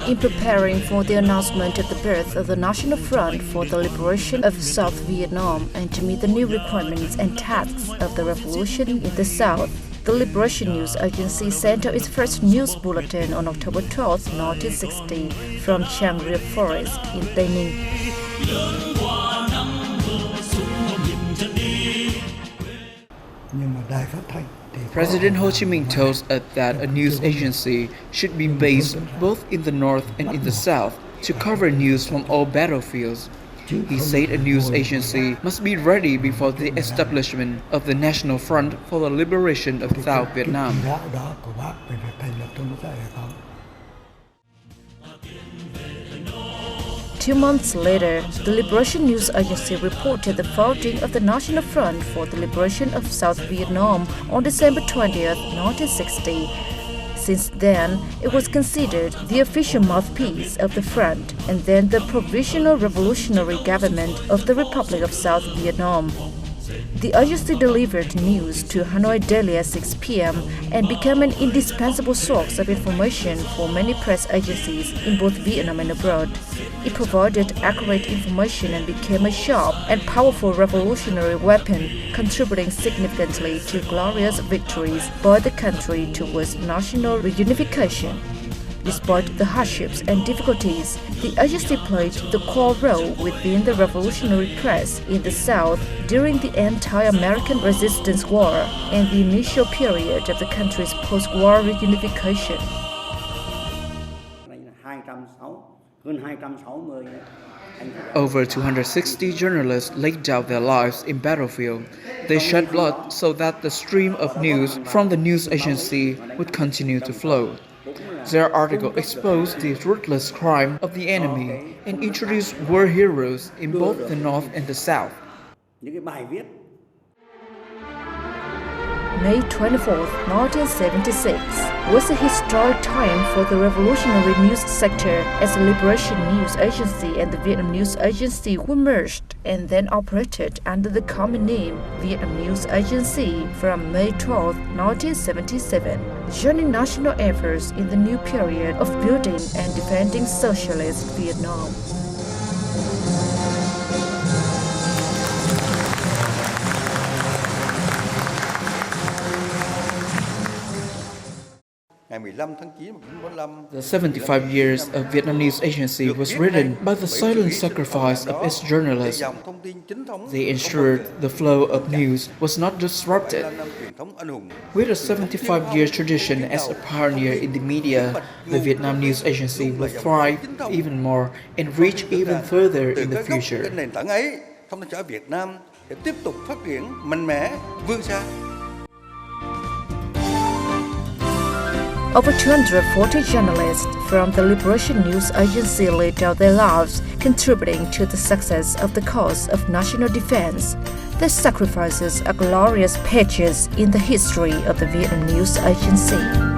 in preparing for the announcement of the birth of the National Front for the Liberation of South Vietnam and to meet the new requirements and tasks of the revolution in the South. The Liberation News Agency sent out its first news bulletin on October 12, 1960, from Chiang Ria Forest in Tay Ninh. President Ho Chi Minh told us that a news agency should be based both in the north and in the south to cover news from all battlefields. He said a news agency must be ready before the establishment of the National Front for the Liberation of South Vietnam. 2 months later, the Liberation News Agency reported the founding of the National Front for the Liberation of South Vietnam on December 20, 1960. Since then, it was considered the official mouthpiece of the front and then the Provisional Revolutionary Government of the Republic of South Vietnam. The agency delivered news to Hanoi daily at 6 p.m. and became an indispensable source of information for many press agencies in both Vietnam and abroad. It provided accurate information and became a sharp and powerful revolutionary weapon, contributing significantly to glorious victories by the country towards national reunification. Despite the hardships and difficulties, the agency played the core role within the revolutionary press in the South during the anti-American resistance war and the initial period of the country's post-war reunification. Over 260 journalists laid down their lives in battlefield. They shed blood so that the stream of news from the news agency would continue to flow. Their article exposed the ruthless crime of the enemy and introduced war heroes in both the North and the South. May 24, 1976 was a historic time for the revolutionary news sector as the Liberation News Agency and the Vietnam News Agency were merged and then operated under the common name Vietnam News Agency from May 12, 1977, joining national efforts in the new period of building and defending socialist Vietnam. The 75 years of Vietnam News Agency was written by the silent sacrifice of its journalists. They ensured the flow of news was not disrupted. With a 75-year tradition as a pioneer in the media, the Vietnam News Agency will thrive even more and reach even further in the future. Over 240 journalists from the Liberation News Agency laid down their lives, contributing to the success of the cause of national defense. Their sacrifices are glorious pages in the history of the Vietnam News Agency.